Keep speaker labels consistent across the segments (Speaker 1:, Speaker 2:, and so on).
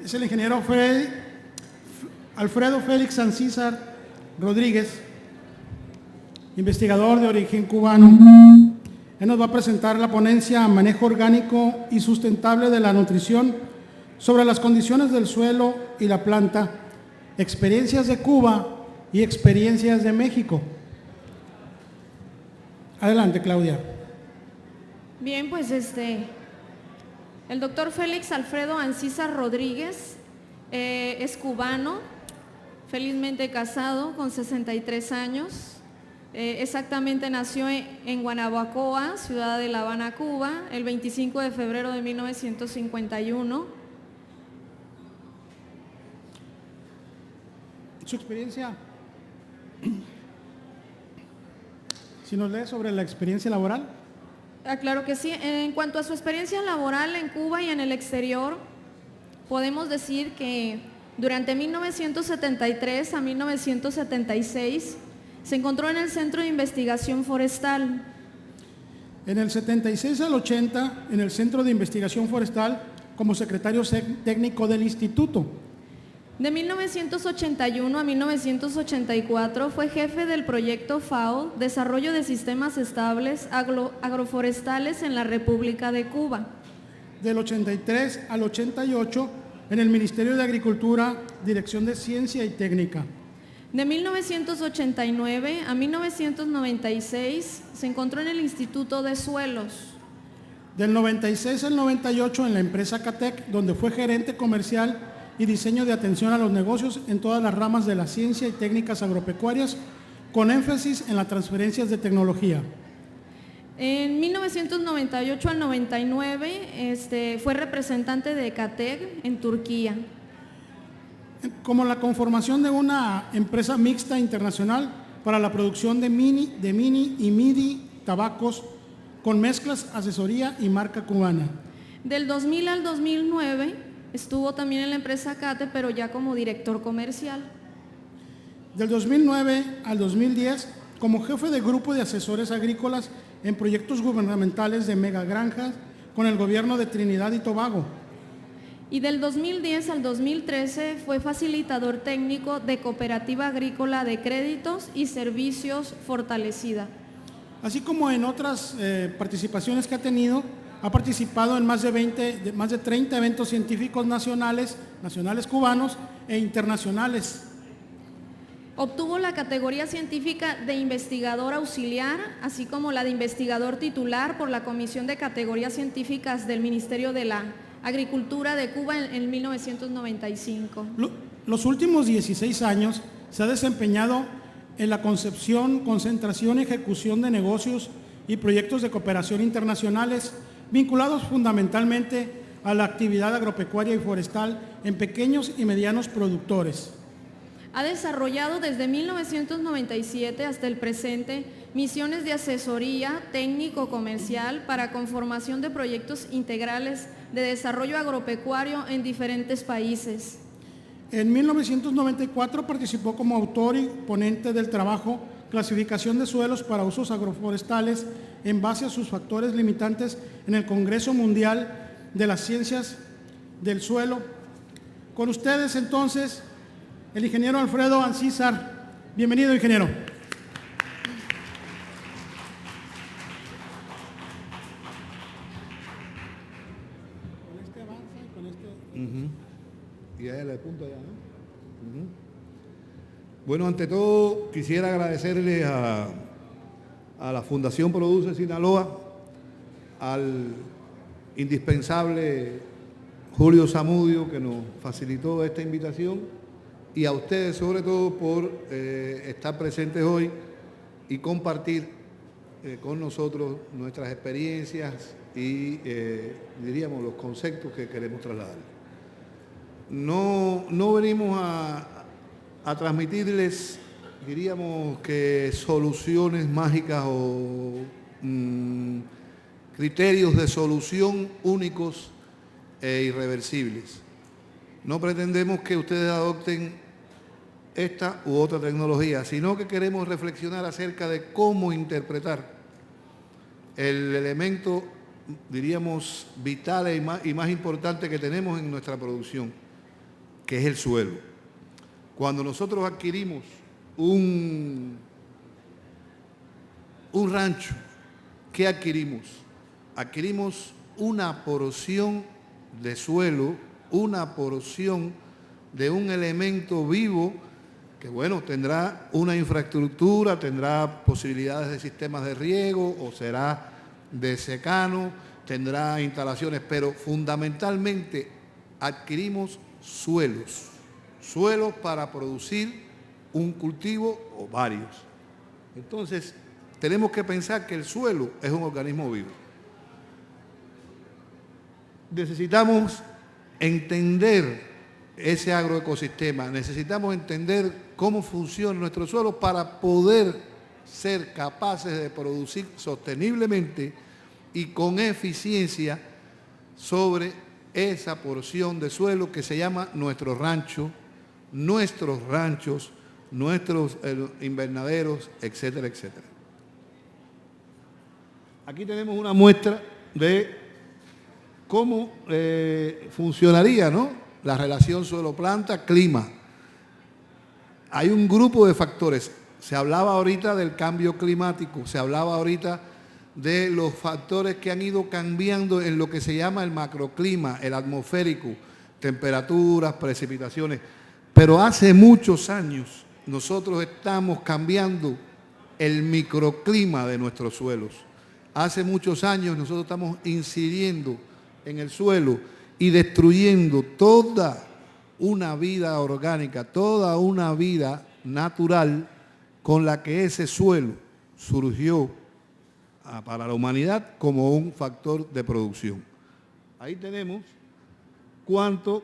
Speaker 1: Es el ingeniero Alfredo Félix Ancísar Rodríguez, investigador de origen cubano. Él nos va a presentar la ponencia Manejo orgánico y sustentable de la nutrición sobre las condiciones del suelo y la planta, experiencias de Cuba y experiencias de México. Adelante, Claudia.
Speaker 2: Bien, pues el doctor Félix Alfredo Ancísar Rodríguez es cubano, felizmente casado, con 63 años. Exactamente nació en Guanabacoa, ciudad de La Habana, Cuba, el 25 de febrero de 1951.
Speaker 1: Su experiencia, si nos lee sobre la experiencia laboral.
Speaker 2: Claro que sí. En cuanto a su experiencia laboral en Cuba y en el exterior, podemos decir que durante 1973 a 1976 se encontró en el Centro de Investigación Forestal.
Speaker 1: En el 76 al 80, en el Centro de Investigación Forestal, como secretario técnico del instituto.
Speaker 2: De 1981 a 1984 fue jefe del proyecto FAO, Desarrollo de Sistemas Estables Agroforestales en la República de Cuba.
Speaker 1: Del 83 al 88, en el Ministerio de Agricultura, Dirección de Ciencia y Técnica.
Speaker 2: De 1989 a 1996 se encontró en el Instituto de Suelos.
Speaker 1: Del 96 al 98 en la empresa CATEC, donde fue gerente comercial y diseño de atención a los negocios en todas las ramas de la ciencia y técnicas agropecuarias, con énfasis en las transferencias de tecnología.
Speaker 2: En 1998 al 99 fue representante de CATEC en Turquía.
Speaker 1: Como la conformación de una empresa mixta internacional para la producción de mini y midi tabacos con mezclas, asesoría y marca cubana.
Speaker 2: Del 2000 al 2009 estuvo también en la empresa CATE, pero ya como director comercial.
Speaker 1: Del 2009 al 2010 como jefe de grupo de asesores agrícolas en proyectos gubernamentales de megagranjas con el gobierno de Trinidad y Tobago.
Speaker 2: Y del 2010 al 2013 fue facilitador técnico de Cooperativa Agrícola de Créditos y Servicios Fortalecida.
Speaker 1: Así como en otras participaciones que ha tenido, ha participado en más de 30 eventos científicos nacionales cubanos e internacionales.
Speaker 2: Obtuvo la categoría científica de investigador auxiliar, así como la de investigador titular por la Comisión de Categorías Científicas del Ministerio de la Agricultura de Cuba en 1995.
Speaker 1: Los últimos 16 años se ha desempeñado en la concepción, concentración y ejecución de negocios y proyectos de cooperación internacionales vinculados fundamentalmente a la actividad agropecuaria y forestal en pequeños y medianos productores.
Speaker 2: Ha desarrollado desde 1997 hasta el presente misiones de asesoría técnico-comercial para conformación de proyectos integrales de desarrollo agropecuario en diferentes países.
Speaker 1: En 1994 participó como autor y ponente del trabajo Clasificación de suelos para usos agroforestales en base a sus factores limitantes en el Congreso Mundial de las Ciencias del Suelo. Con ustedes entonces, el ingeniero Alfredo Ancísar. Bienvenido, ingeniero. Con este avanza y con este...
Speaker 3: Y ahí le punto ya, ¿no? Bueno, ante todo quisiera agradecerle a la Fundación Produce Sinaloa, al indispensable Julio Zamudio, que nos facilitó esta invitación, y a ustedes sobre todo por estar presentes hoy y compartir con nosotros nuestras experiencias y diríamos los conceptos que queremos trasladar. No venimos a transmitirles, diríamos que soluciones mágicas o criterios de solución únicos e irreversibles. No pretendemos que ustedes adopten esta u otra tecnología, sino que queremos reflexionar acerca de cómo interpretar el elemento, diríamos, vital y más importante que tenemos en nuestra producción, que es el suelo. Cuando nosotros adquirimos un rancho, ¿qué adquirimos? Adquirimos una porción de suelo, una porción de un elemento vivo que, bueno, tendrá una infraestructura, tendrá posibilidades de sistemas de riego o será de secano, tendrá instalaciones, pero fundamentalmente adquirimos suelos para producir un cultivo o varios. Entonces, tenemos que pensar que el suelo es un organismo vivo. Necesitamos entender ese agroecosistema, necesitamos entender cómo funciona nuestro suelo para poder ser capaces de producir sosteniblemente y con eficiencia sobre esa porción de suelo que se llama nuestro rancho, nuestros ranchos, nuestros invernaderos, etcétera, etcétera. Aquí tenemos una muestra de cómo funcionaría, ¿no?, la relación suelo-planta-clima. Hay un grupo de factores. Se hablaba ahorita del cambio climático, se hablaba ahorita de los factores que han ido cambiando en lo que se llama el macroclima, el atmosférico, temperaturas, precipitaciones. Pero hace muchos años nosotros estamos cambiando el microclima de nuestros suelos. Hace muchos años nosotros estamos incidiendo en el suelo y destruyendo toda una vida orgánica, toda una vida natural con la que ese suelo surgió para la humanidad como un factor de producción. Ahí tenemos cuánto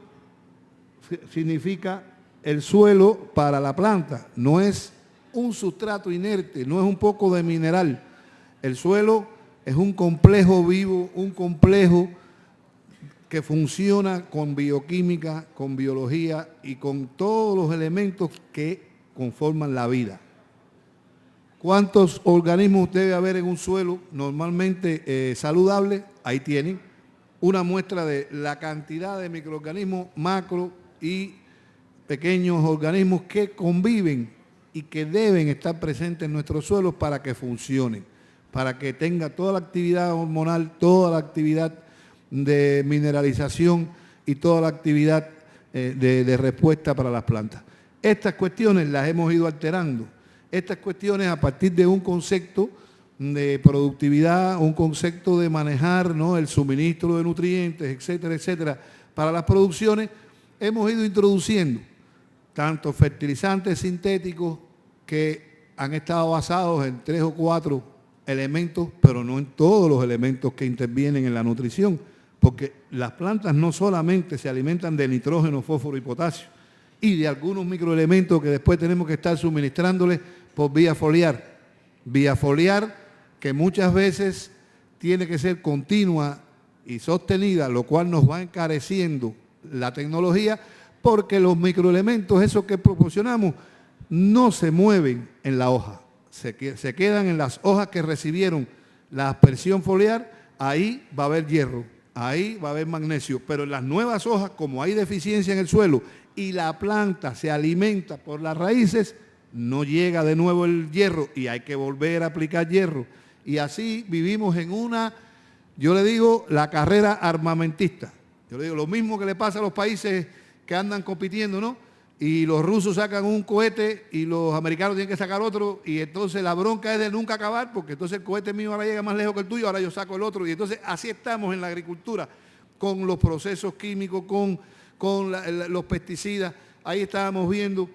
Speaker 3: significa el suelo para la planta. No es un sustrato inerte, no es un poco de mineral. El suelo es un complejo vivo, un complejo que funciona con bioquímica, con biología y con todos los elementos que conforman la vida. ¿Cuántos organismos debe haber en un suelo normalmente saludable? Ahí tienen una muestra de la cantidad de microorganismos, macro y pequeños organismos que conviven y que deben estar presentes en nuestros suelos para que funcionen, para que tenga toda la actividad hormonal, toda la actividad de mineralización y toda la actividad de respuesta para las plantas. Estas cuestiones las hemos ido alterando. Estas cuestiones a partir de un concepto de productividad, un concepto de manejar, ¿no?, el suministro de nutrientes, etcétera, etcétera, para las producciones, hemos ido introduciendo tanto fertilizantes sintéticos que han estado basados en 3 o 4 elementos, pero no en todos los elementos que intervienen en la nutrición, porque las plantas no solamente se alimentan de nitrógeno, fósforo y potasio, y de algunos microelementos que después tenemos que estar suministrándoles por vía foliar. Vía foliar que muchas veces tiene que ser continua y sostenida, lo cual nos va encareciendo la tecnología, porque los microelementos, esos que proporcionamos, no se mueven en la hoja, se quedan en las hojas que recibieron la aspersión foliar. Ahí va a haber hierro, ahí va a haber magnesio, pero en las nuevas hojas, como hay deficiencia en el suelo y la planta se alimenta por las raíces, no llega de nuevo el hierro y hay que volver a aplicar hierro. Y así vivimos en una, yo le digo, la carrera armamentista. Yo le digo, lo mismo que le pasa a los países que andan compitiendo, ¿no? Y los rusos sacan un cohete y los americanos tienen que sacar otro, y entonces la bronca es de nunca acabar, porque entonces el cohete mío ahora llega más lejos que el tuyo, ahora yo saco el otro, y entonces así estamos en la agricultura, con los procesos químicos, con los pesticidas. Ahí estábamos viendo,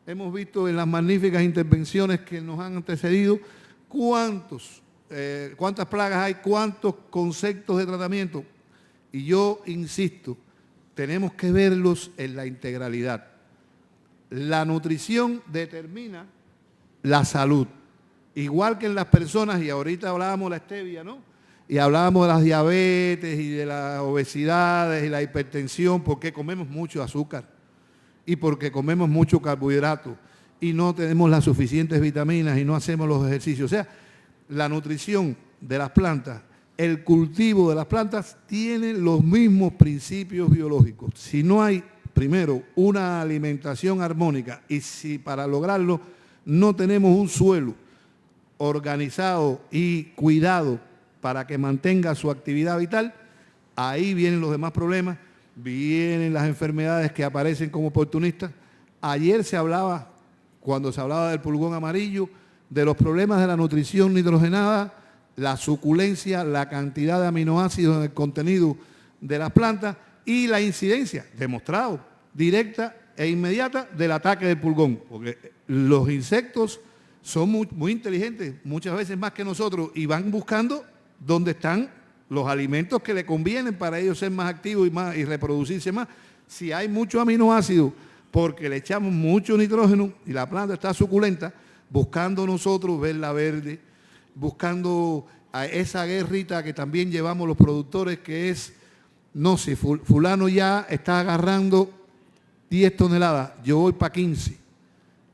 Speaker 3: hemos visto en las magníficas intervenciones que nos han antecedido, cuántas plagas hay, cuántos conceptos de tratamiento. Y yo insisto, tenemos que verlos en la integralidad. La nutrición determina la salud, igual que en las personas, y ahorita hablábamos de la stevia, ¿no? Y hablábamos de las diabetes y de las obesidades y la hipertensión, porque comemos mucho azúcar y porque comemos mucho carbohidrato y no tenemos las suficientes vitaminas y no hacemos los ejercicios. O sea, la nutrición de las plantas, el cultivo de las plantas tiene los mismos principios biológicos. Si no hay primero, una alimentación armónica, y si para lograrlo no tenemos un suelo organizado y cuidado para que mantenga su actividad vital, ahí vienen los demás problemas, vienen las enfermedades que aparecen como oportunistas. Ayer se hablaba, cuando se hablaba del pulgón amarillo, de los problemas de la nutrición nitrogenada, la suculencia, la cantidad de aminoácidos en el contenido de las plantas y la incidencia, demostrado, directa e inmediata del ataque del pulgón. Porque los insectos son muy inteligentes, muchas veces más que nosotros, y van buscando dónde están los alimentos que le convienen para ellos ser más activos y reproducirse más. Si hay mucho aminoácido, porque le echamos mucho nitrógeno y la planta está suculenta, buscando nosotros verla verde, buscando a esa guerrita que también llevamos los productores, que es, no sé, fulano ya está agarrando 10 toneladas, yo voy para 15.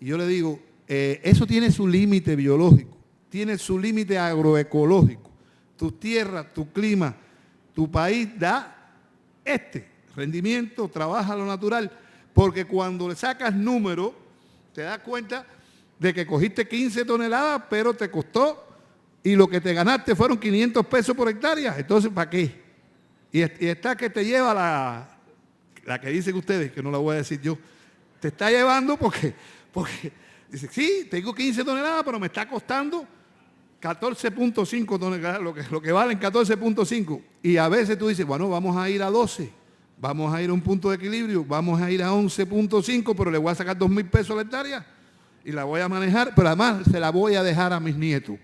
Speaker 3: Y yo le digo, eso tiene su límite biológico, tiene su límite agroecológico. Tu tierra, tu clima, tu país da rendimiento, trabaja lo natural, porque cuando le sacas número, te das cuenta de que cogiste 15 toneladas, pero te costó, y lo que te ganaste fueron 500 pesos por hectárea. Entonces, ¿para qué? Y está que te lleva la que dicen ustedes, que no la voy a decir yo, te está llevando porque dice, sí, tengo 15 toneladas, pero me está costando 14.5 toneladas, lo que valen 14.5. Y a veces tú dices, bueno, vamos a ir a 12, vamos a ir a un punto de equilibrio, vamos a ir a 11.5, pero le voy a sacar 2.000 pesos a la hectárea y la voy a manejar, pero además se la voy a dejar a mis nietos,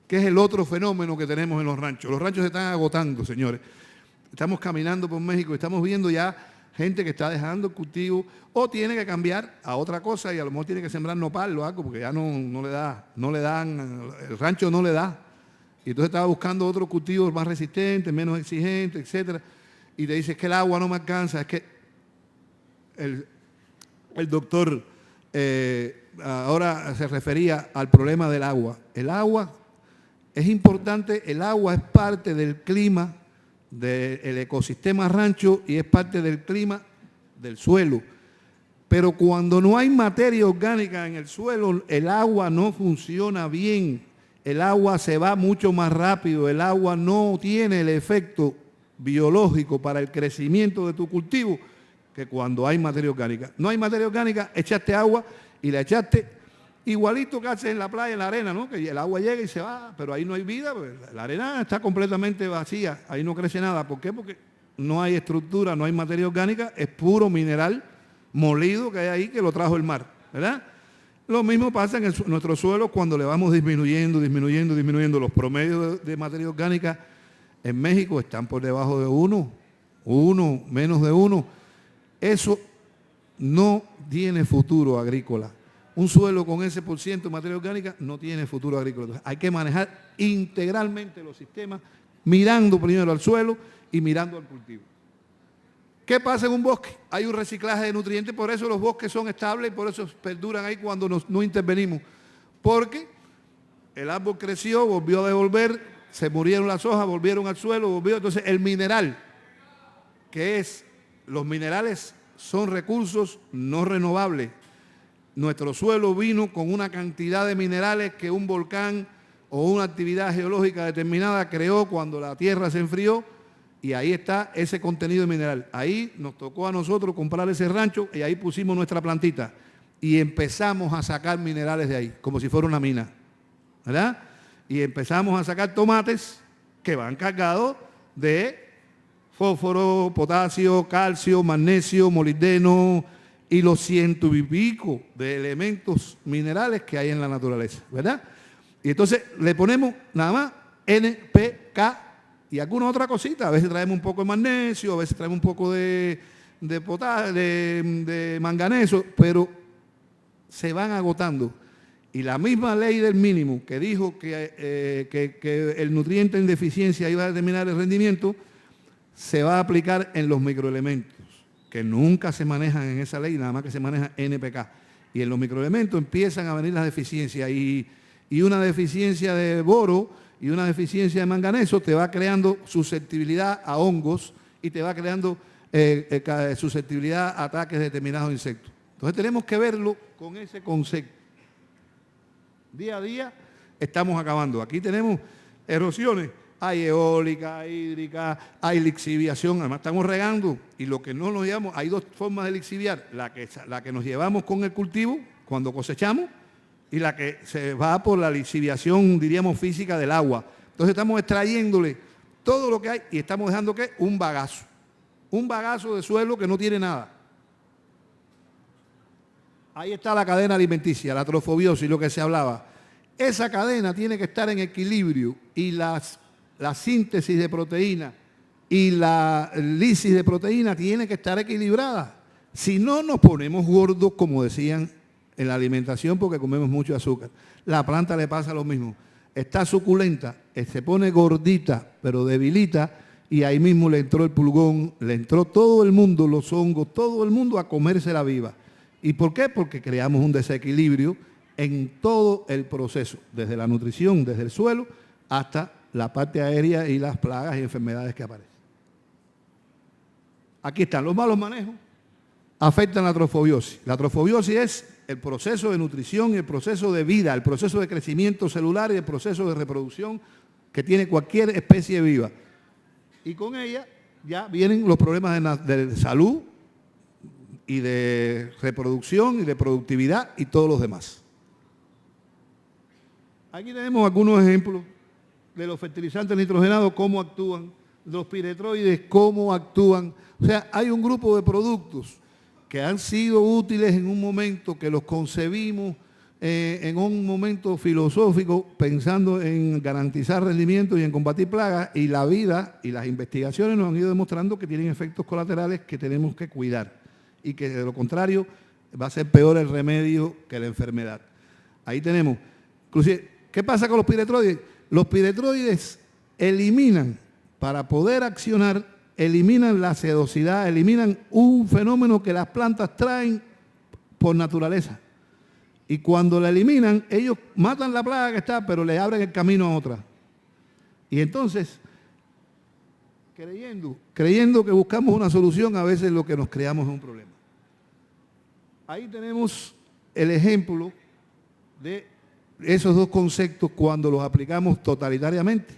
Speaker 3: que es el otro fenómeno que tenemos en los ranchos. Los ranchos se están agotando, señores. Estamos caminando por México y estamos viendo ya gente que está dejando el cultivo o tiene que cambiar a otra cosa y a lo mejor tiene que sembrar nopal o algo porque ya no le dan, el rancho no le da. Y entonces estaba buscando otros cultivos más resistentes, menos exigentes, etcétera. Y te dice que el agua no me alcanza. Es que el doctor ahora se refería al problema del agua. El agua es importante, el agua es parte del clima del ecosistema rancho y es parte del clima del suelo. Pero cuando no hay materia orgánica en el suelo, el agua no funciona bien, el agua se va mucho más rápido, el agua no tiene el efecto biológico para el crecimiento de tu cultivo que cuando hay materia orgánica. No hay materia orgánica, echaste agua y la echaste igualito que haces en la playa, en la arena, ¿no? Que el agua llega y se va, pero ahí no hay vida, pues la arena está completamente vacía, ahí no crece nada. ¿Por qué? Porque no hay estructura, no hay materia orgánica, es puro mineral molido que hay ahí que lo trajo el mar, ¿verdad? Lo mismo pasa en nuestro suelo cuando le vamos disminuyendo. Los promedios de materia orgánica en México están por debajo de 1, menos de 1. Eso no tiene futuro agrícola. Un suelo con ese por ciento de materia orgánica no tiene futuro agrícola. Entonces, hay que manejar integralmente los sistemas, mirando primero al suelo y mirando al cultivo. ¿Qué pasa en un bosque? Hay un reciclaje de nutrientes, por eso los bosques son estables y por eso perduran ahí cuando no intervenimos. Porque el árbol creció, volvió a devolver, se murieron las hojas, volvieron al suelo, volvió. Entonces el mineral, los minerales son recursos no renovables. Nuestro suelo vino con una cantidad de minerales que un volcán o una actividad geológica determinada creó cuando la tierra se enfrió y ahí está ese contenido de mineral. Ahí nos tocó a nosotros comprar ese rancho y ahí pusimos nuestra plantita y empezamos a sacar minerales de ahí, como si fuera una mina, ¿verdad? Y empezamos a sacar tomates que van cargados de fósforo, potasio, calcio, magnesio, molibdeno, y los 100 y pico de elementos minerales que hay en la naturaleza, ¿verdad? Y entonces le ponemos nada más NPK y alguna otra cosita. A veces traemos un poco de magnesio, a veces traemos un poco de potasio, de manganeso, pero se van agotando. Y la misma ley del mínimo que dijo que el nutriente en deficiencia iba a determinar el rendimiento, se va a aplicar en los microelementos, que nunca se manejan en esa ley, nada más que se maneja NPK. Y en los microelementos empiezan a venir las deficiencias y una deficiencia de boro y una deficiencia de manganeso te va creando susceptibilidad a hongos y te va creando susceptibilidad a ataques de determinados insectos. Entonces tenemos que verlo con ese concepto. Día a día estamos acabando. Aquí tenemos erosiones, hay eólica, hay hídrica, hay lixiviación, además estamos regando y lo que no nos llevamos, hay dos formas de lixiviar, la que nos llevamos con el cultivo cuando cosechamos y la que se va por la lixiviación, diríamos, física del agua. Entonces estamos extrayéndole todo lo que hay y estamos dejando ¿qué? Un bagazo de suelo que no tiene nada. Ahí está la cadena alimenticia, la trofobiosis, lo que se hablaba. Esa cadena tiene que estar en equilibrio y la síntesis de proteína y la lisis de proteína tiene que estar equilibrada. Si no, nos ponemos gordos, como decían en la alimentación, porque comemos mucho azúcar. La planta le pasa lo mismo. Está suculenta, se pone gordita, pero debilita, y ahí mismo le entró el pulgón, le entró todo el mundo, los hongos, todo el mundo a comérsela viva. ¿Y por qué? Porque creamos un desequilibrio en todo el proceso, desde la nutrición, desde el suelo, hasta la parte aérea y las plagas y enfermedades que aparecen. Aquí están los malos manejos, afectan la trofobiosis. La trofobiosis es el proceso de nutrición y el proceso de vida, el proceso de crecimiento celular y el proceso de reproducción que tiene cualquier especie viva. Y con ella ya vienen los problemas de salud y de reproducción y de productividad y todos los demás. Aquí tenemos algunos ejemplos de los fertilizantes nitrogenados, cómo actúan, los piretroides, cómo actúan. O sea, hay un grupo de productos que han sido útiles en un momento, que los concebimos en un momento filosófico, pensando en garantizar rendimiento y en combatir plagas, y la vida y las investigaciones nos han ido demostrando que tienen efectos colaterales que tenemos que cuidar, y que de lo contrario va a ser peor el remedio que la enfermedad. Ahí tenemos, inclusive, ¿qué pasa con los piretroides? Los piretroides eliminan, para poder accionar, eliminan la sedosidad, eliminan un fenómeno que las plantas traen por naturaleza. Y cuando la eliminan, ellos matan la plaga que está, pero le abren el camino a otra. Y entonces, creyendo que buscamos una solución, a veces lo que nos creamos es un problema. Ahí tenemos el ejemplo de esos dos conceptos cuando los aplicamos totalitariamente.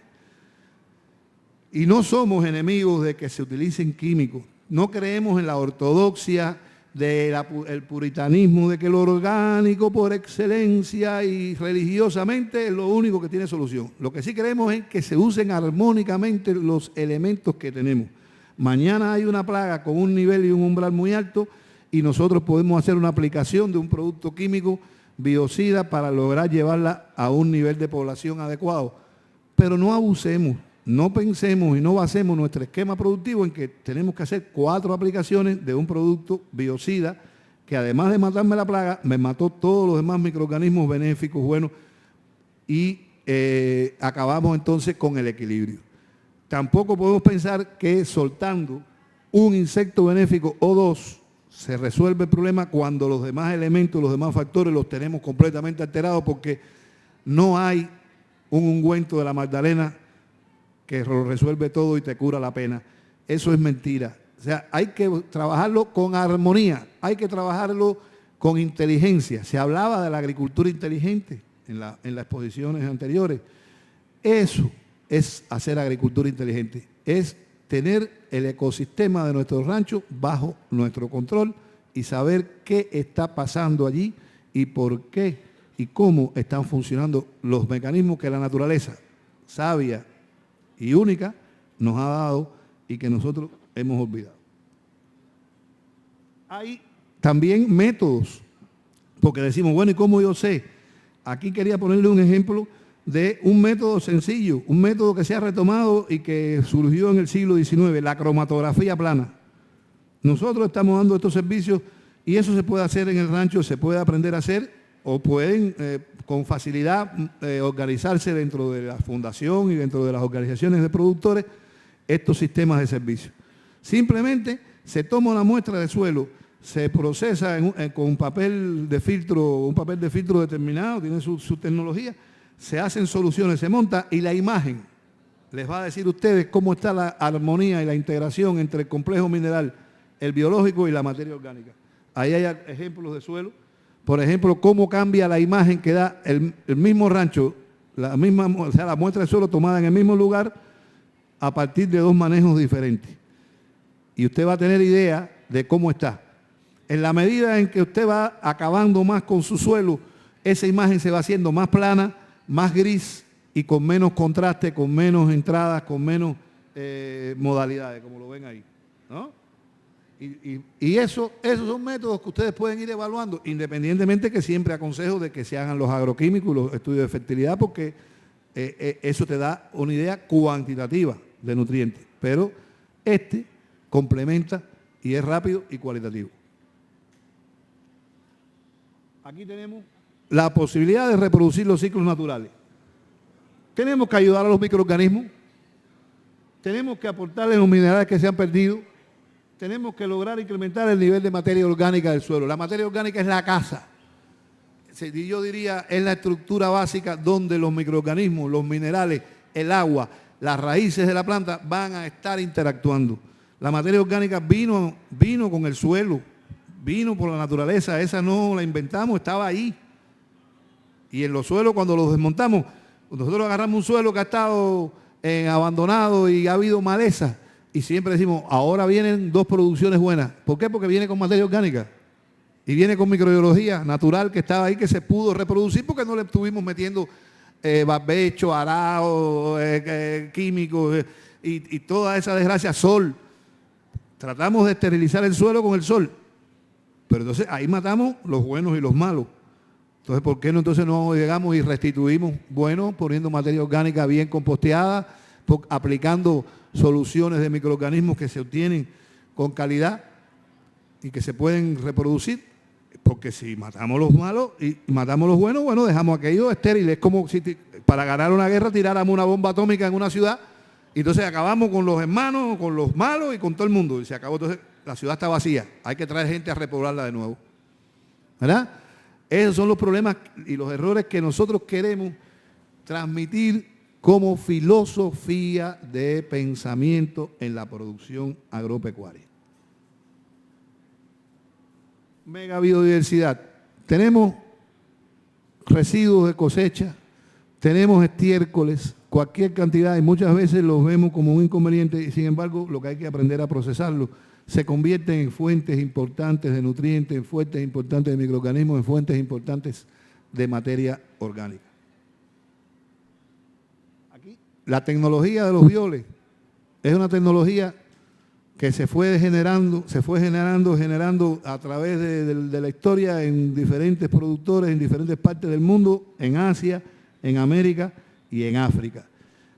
Speaker 3: Y no somos enemigos de que se utilicen químicos. No creemos en la ortodoxia del puritanismo de que lo orgánico por excelencia y religiosamente es lo único que tiene solución. Lo que sí creemos es que se usen armónicamente los elementos que tenemos. Mañana hay una plaga con un nivel y un umbral muy alto y nosotros podemos hacer una aplicación de un producto químico biocida para lograr llevarla a un nivel de población adecuado. Pero no abusemos, no pensemos y no basemos nuestro esquema productivo en que tenemos que hacer 4 aplicaciones de un producto biocida que además de matarme la plaga, me mató todos los demás microorganismos benéficos, buenos, y acabamos entonces con el equilibrio. Tampoco podemos pensar que soltando un insecto benéfico o 2 se resuelve el problema cuando los demás elementos, los demás factores los tenemos completamente alterados, porque no hay un ungüento de la Magdalena que lo resuelve todo y te cura la pena. Eso es mentira. O sea, hay que trabajarlo con armonía, hay que trabajarlo con inteligencia. Se hablaba de la agricultura inteligente en las exposiciones anteriores. Eso es hacer agricultura inteligente, es tener el ecosistema de nuestro rancho bajo nuestro control y saber qué está pasando allí y por qué y cómo están funcionando los mecanismos que la naturaleza sabia y única nos ha dado y que nosotros hemos olvidado. Hay también métodos, porque decimos, bueno, ¿y cómo yo sé? Aquí quería ponerle un ejemplo de un método sencillo, un método que se ha retomado y que surgió en el siglo XIX, la cromatografía plana. Nosotros estamos dando estos servicios y eso se puede hacer en el rancho, se puede aprender a hacer o pueden con facilidad organizarse dentro de la fundación y dentro de las organizaciones de productores estos sistemas de servicio. Simplemente se toma una muestra de suelo, se procesa con un papel de filtro determinado, tiene su tecnología, se hacen soluciones, se monta y la imagen les va a decir a ustedes cómo está la armonía y la integración entre el complejo mineral el biológico y la materia orgánica. Ahí hay ejemplos de suelo. Por ejemplo, cómo cambia la imagen que da el mismo rancho, la muestra de suelo tomada en el mismo lugar a partir de dos manejos diferentes. Y usted va a tener idea de cómo está. En la medida en que usted va acabando más con su suelo, esa imagen se va haciendo más plana, más gris y con menos contraste, con menos entradas, con menos modalidades, como lo ven ahí, ¿no? Y esos son métodos que ustedes pueden ir evaluando, independientemente que siempre aconsejo de que se hagan los agroquímicos y los estudios de fertilidad, porque eso te da una idea cuantitativa de nutrientes. Pero complementa y es rápido y cualitativo. Aquí tenemos la posibilidad de reproducir los ciclos naturales. Tenemos que ayudar a los microorganismos, tenemos que aportarles los minerales que se han perdido, tenemos que lograr incrementar el nivel de materia orgánica del suelo. La materia orgánica es la casa. Yo diría, es la estructura básica donde los microorganismos, los minerales, el agua, las raíces de la planta van a estar interactuando. La materia orgánica vino con el suelo, vino por la naturaleza, esa no la inventamos, estaba ahí. Y en los suelos, cuando los desmontamos, nosotros agarramos un suelo que ha estado abandonado y ha habido maleza, y siempre decimos, ahora vienen dos producciones buenas. ¿Por qué? Porque viene con materia orgánica y viene con microbiología natural que estaba ahí, que se pudo reproducir porque no le estuvimos metiendo barbecho, arao, químicos y toda esa desgracia, sol. Tratamos de esterilizar el suelo con el sol, pero entonces ahí matamos los buenos y los malos. Entonces, ¿por qué no entonces no llegamos y restituimos? Bueno, poniendo materia orgánica bien composteada, aplicando soluciones de microorganismos que se obtienen con calidad y que se pueden reproducir, porque si matamos los malos y matamos los buenos, bueno, dejamos aquello estéril. Es como si para ganar una guerra tiráramos una bomba atómica en una ciudad y entonces acabamos con los hermanos, con los malos y con todo el mundo. Y se acabó, entonces la ciudad está vacía. Hay que traer gente a repoblarla de nuevo. ¿Verdad? Esos son los problemas y los errores que nosotros queremos transmitir como filosofía de pensamiento en la producción agropecuaria. Mega biodiversidad. Tenemos residuos de cosecha, tenemos estiércoles, cualquier cantidad, y muchas veces los vemos como un inconveniente, y sin embargo, lo que hay que aprender a procesarlo, se convierten en fuentes importantes de nutrientes, en fuentes importantes de microorganismos, en fuentes importantes de materia orgánica. Aquí, la tecnología de los bioles es una tecnología que se fue generando a través de la historia en diferentes productores, en diferentes partes del mundo, en Asia, en América y en África.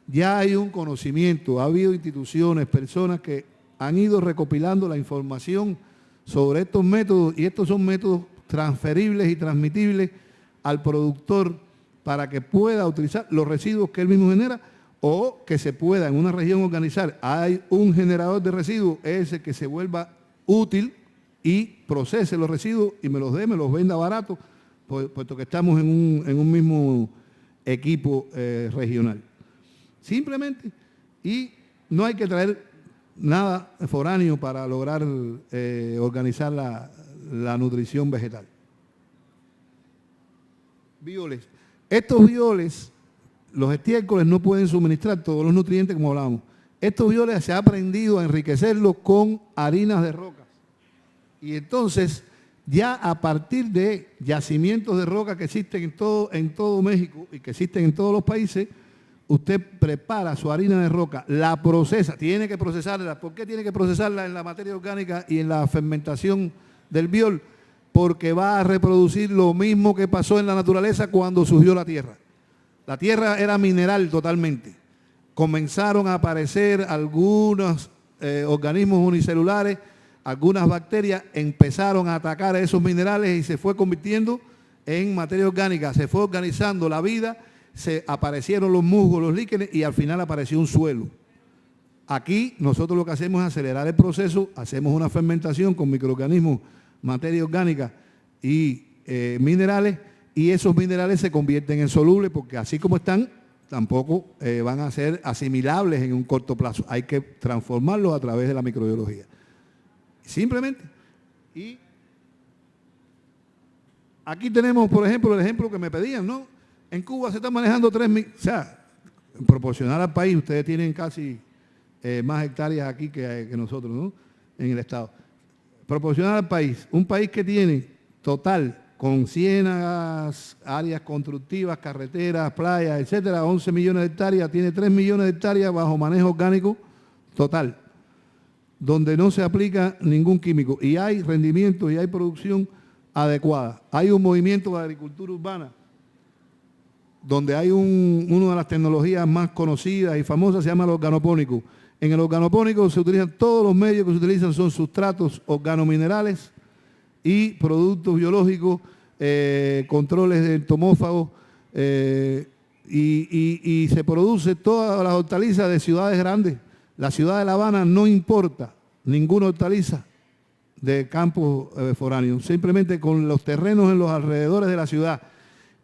Speaker 3: Ya hay un conocimiento, ha habido instituciones, personas que han ido recopilando la información sobre estos métodos, y estos son métodos transferibles y transmitibles al productor para que pueda utilizar los residuos que él mismo genera, o que se pueda en una región organizar. Hay un generador de residuos, ese que se vuelva útil y procese los residuos y me los venda barato, puesto que estamos en un mismo equipo regional. Simplemente, y no hay que traer nada foráneo para lograr organizar la nutrición vegetal. Bioles. Estos bioles, los estiércoles no pueden suministrar todos los nutrientes como hablábamos. Estos bioles se ha aprendido a enriquecerlos con harinas de rocas. Y entonces, ya a partir de yacimientos de roca que existen en todo México y que existen en todos los países, usted prepara su harina de roca, la procesa, tiene que procesarla. ¿Por qué tiene que procesarla en la materia orgánica y en la fermentación del biol? Porque va a reproducir lo mismo que pasó en la naturaleza cuando surgió la tierra. La tierra era mineral totalmente. Comenzaron a aparecer algunos organismos unicelulares, algunas bacterias empezaron a atacar a esos minerales y se fue convirtiendo en materia orgánica. Se fue organizando la vida, se aparecieron los musgos, los líquenes y al final apareció un suelo. Aquí nosotros lo que hacemos es acelerar el proceso, hacemos una fermentación con microorganismos, materia orgánica y minerales, y esos minerales se convierten en solubles porque así como están, tampoco van a ser asimilables en un corto plazo. Hay que transformarlos a través de la microbiología. simplemente. Y aquí tenemos, por ejemplo, el ejemplo que me pedían, ¿no? En Cuba se están manejando 3.000, o sea, proporcional al país, ustedes tienen casi más hectáreas aquí que nosotros, ¿no? En el estado. Proporcional al país, un país que tiene total, con ciénagas, áreas constructivas, carreteras, playas, etcétera, 11 millones de hectáreas, tiene 3 millones de hectáreas bajo manejo orgánico total, donde no se aplica ningún químico y hay rendimiento y hay producción adecuada. Hay un movimiento de agricultura urbana donde hay una de las tecnologías más conocidas y famosas, se llama el organopónico. En el organopónico se utilizan, todos los medios que se utilizan son sustratos organominerales y productos biológicos, controles de entomófagos, y se produce todas las hortalizas de ciudades grandes. La ciudad de La Habana no importa ninguna hortaliza de campos foráneos, simplemente con los terrenos en los alrededores de la ciudad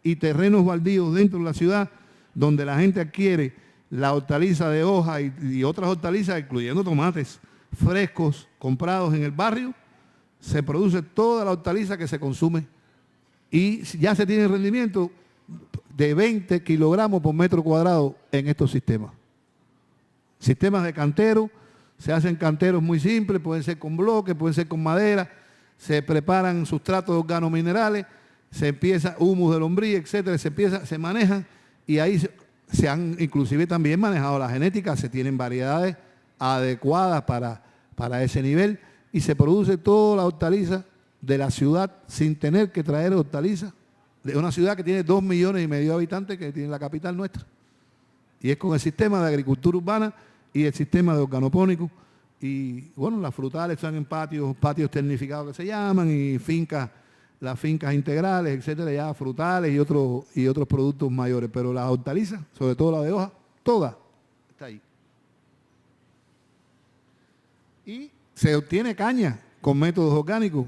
Speaker 3: y terrenos baldíos dentro de la ciudad, donde la gente adquiere la hortaliza de hoja y otras hortalizas, incluyendo tomates frescos comprados en el barrio, se produce toda la hortaliza que se consume y ya se tiene rendimiento de 20 kilogramos por metro cuadrado en estos sistemas. Sistemas de cantero, se hacen canteros muy simples, pueden ser con bloques, pueden ser con madera, se preparan sustratos organominerales, se empieza humus de lombriz, etcétera, se manejan y ahí se han inclusive también manejado la genética, se tienen variedades adecuadas para ese nivel y se produce toda la hortaliza de la ciudad sin tener que traer hortaliza de una ciudad que tiene 2,5 millones de habitantes, que tiene la capital nuestra. Y es con el sistema de agricultura urbana y el sistema de organopónico. Y bueno, las frutales están en patios tecnificados que se llaman, y fincas, las fincas integrales, etcétera, ya frutales y otros productos mayores. Pero las hortalizas, sobre todo la de hoja, toda está ahí. Y se obtiene caña con métodos orgánicos.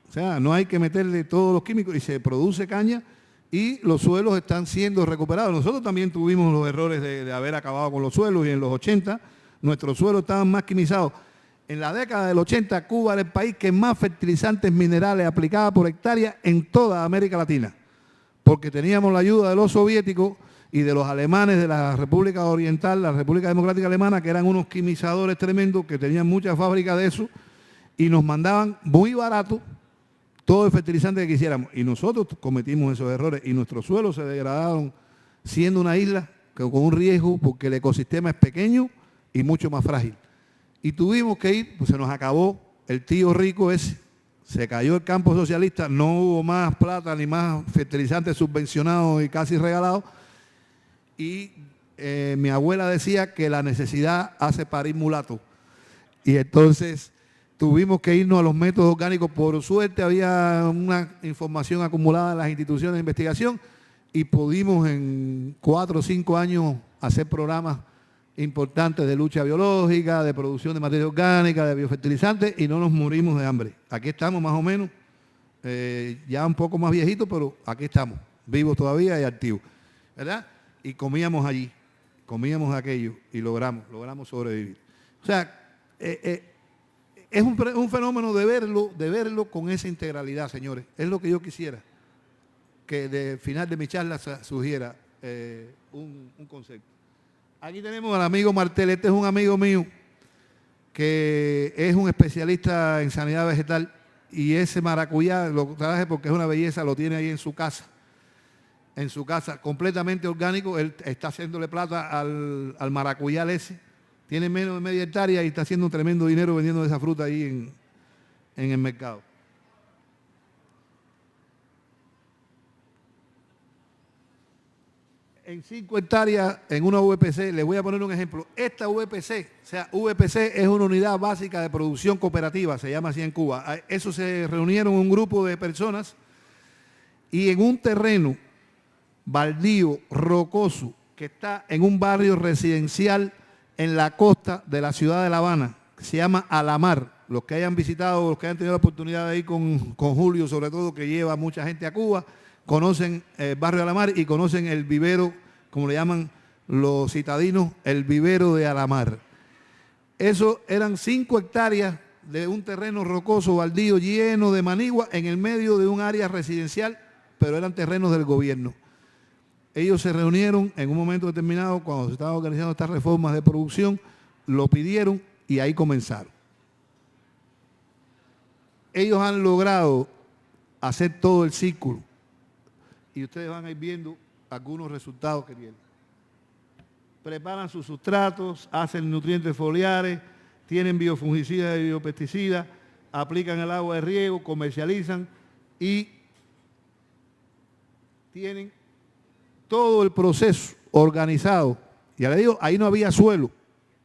Speaker 3: O sea, no hay que meterle todos los químicos y se produce caña y los suelos están siendo recuperados. Nosotros también tuvimos los errores de haber acabado con los suelos y en los 80 nuestros suelos estaban más quimizados. En la década del 80 Cuba era el país que más fertilizantes minerales aplicaba por hectárea en toda América Latina, porque teníamos la ayuda de los soviéticos y de los alemanes de la República Oriental, la República Democrática Alemana, que eran unos quimizadores tremendos, que tenían muchas fábricas de eso, y nos mandaban muy barato todo el fertilizante que quisiéramos. Y nosotros cometimos esos errores y nuestros suelos se degradaron siendo una isla con un riesgo porque el ecosistema es pequeño y mucho más frágil. Y tuvimos que ir, pues se nos acabó el tío rico ese, se cayó el campo socialista, no hubo más plata ni más fertilizantes subvencionados y casi regalados. Y mi abuela decía que la necesidad hace parir mulato. Y entonces tuvimos que irnos a los métodos orgánicos. Por suerte había una información acumulada en las instituciones de investigación y pudimos en 4 o 5 años hacer programas importantes de lucha biológica, de producción de materia orgánica, de biofertilizantes y no nos morimos de hambre. Aquí estamos más o menos, ya un poco más viejitos, pero aquí estamos, vivos todavía y activos, ¿verdad? Y comíamos allí, comíamos aquello y logramos sobrevivir. O sea, es un fenómeno de verlo con esa integralidad, señores. Es lo que yo quisiera, que de final de mi charla surgiera un concepto. Aquí tenemos al amigo Martel. Este es un amigo mío que es un especialista en sanidad vegetal y ese maracuyá lo traje porque es una belleza, lo tiene ahí en su casa, completamente orgánico. Él está haciéndole plata al maracuyá ese. Tiene menos de media hectárea y está haciendo un tremendo dinero vendiendo esa fruta ahí en el mercado. En 5 hectáreas, en una VPC, les voy a poner un ejemplo. Esta VPC, o sea, VPC es una unidad básica de producción cooperativa, se llama así en Cuba. Eso se reunieron un grupo de personas y en un terreno baldío, rocoso, que está en un barrio residencial en la costa de la ciudad de La Habana, que se llama Alamar. Los que hayan visitado, los que hayan tenido la oportunidad de ir con Julio, sobre todo, que lleva mucha gente a Cuba, conocen el barrio de Alamar y conocen el vivero, como le llaman los citadinos, el vivero de Alamar. Eso eran 5 hectáreas de un terreno rocoso, baldío, lleno de manigua, en el medio de un área residencial, pero eran terrenos del gobierno. Ellos se reunieron en un momento determinado, cuando se estaban organizando estas reformas de producción, lo pidieron y ahí comenzaron. Ellos han logrado hacer todo el círculo y ustedes van a ir viendo algunos resultados que tienen. Preparan sus sustratos, hacen nutrientes foliares, tienen biofungicidas y biopesticidas, aplican el agua de riego, comercializan y tienen todo el proceso organizado. Ya le digo, ahí no había suelo,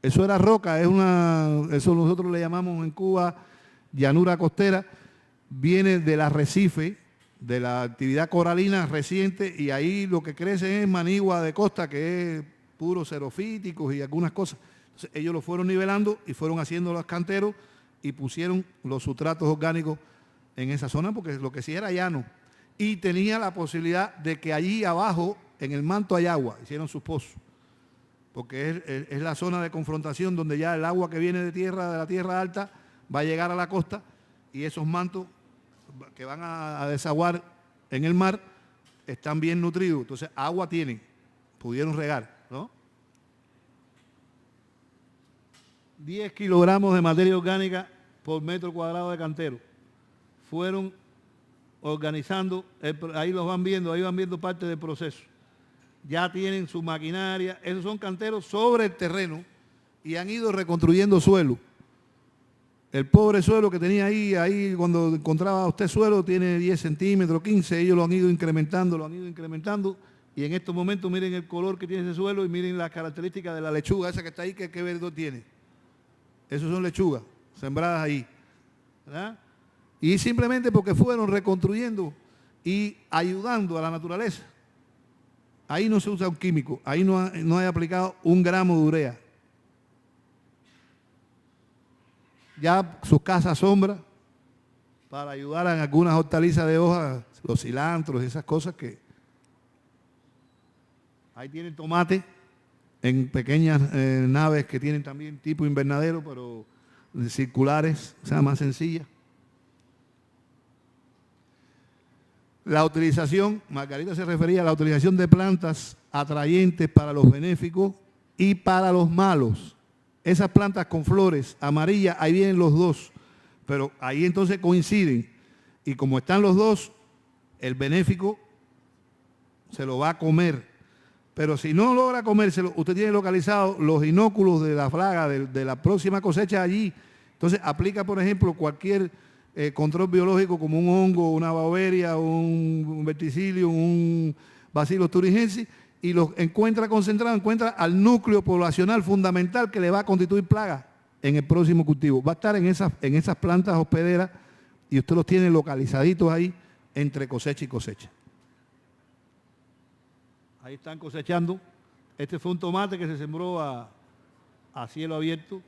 Speaker 3: eso era roca, eso nosotros le llamamos en Cuba llanura costera, viene del arrecife, de la actividad coralina reciente, y ahí lo que crece es manigua de costa, que es puros xerofíticos y algunas cosas. Entonces, ellos lo fueron nivelando y fueron haciendo los canteros y pusieron los sustratos orgánicos en esa zona, porque lo que sí era llano. Y tenía la posibilidad de que allí abajo, en el manto, hay agua, hicieron sus pozos, porque es la zona de confrontación donde ya el agua que viene de la tierra alta, va a llegar a la costa y esos mantos que van a desaguar en el mar están bien nutridos. Entonces, agua tienen, pudieron regar, ¿no? 10 kilogramos de materia orgánica por metro cuadrado de cantero. Fueron organizando, ahí los van viendo, ahí van viendo parte del proceso. Ya tienen su maquinaria, esos son canteros sobre el terreno y han ido reconstruyendo suelo. El pobre suelo que tenía ahí cuando encontraba usted suelo, tiene 10 centímetros, 15, ellos lo han ido incrementando, y en estos momentos miren el color que tiene ese suelo y miren las características de la lechuga esa que está ahí, que verdor tiene. Esos son lechugas sembradas ahí, ¿verdad? Y simplemente porque fueron reconstruyendo y ayudando a la naturaleza. Ahí no se usa un químico, ahí no hay aplicado un gramo de urea. Ya sus casas sombra para ayudar en algunas hortalizas de hojas, los cilantros y esas cosas que... Ahí tienen tomate en pequeñas naves que tienen también tipo invernadero, pero circulares, o sea, más sencillas. La utilización, Margarita se refería a la utilización de plantas atrayentes para los benéficos y para los malos. Esas plantas con flores amarillas, ahí vienen los dos, pero ahí entonces coinciden. Y como están los dos, el benéfico se lo va a comer. Pero si no logra comérselo, usted tiene localizados los inóculos de la plaga, de la próxima cosecha allí. Entonces aplica, por ejemplo, cualquier control biológico como un hongo, una bauberia, un verticilio, un bacillus thuringiensis, y los encuentra concentrados, encuentra al núcleo poblacional fundamental que le va a constituir plaga en el próximo cultivo. Va a estar en esas plantas hospederas y usted los tiene localizaditos ahí entre cosecha y cosecha. Ahí están cosechando. Este fue un tomate que se sembró a cielo abierto.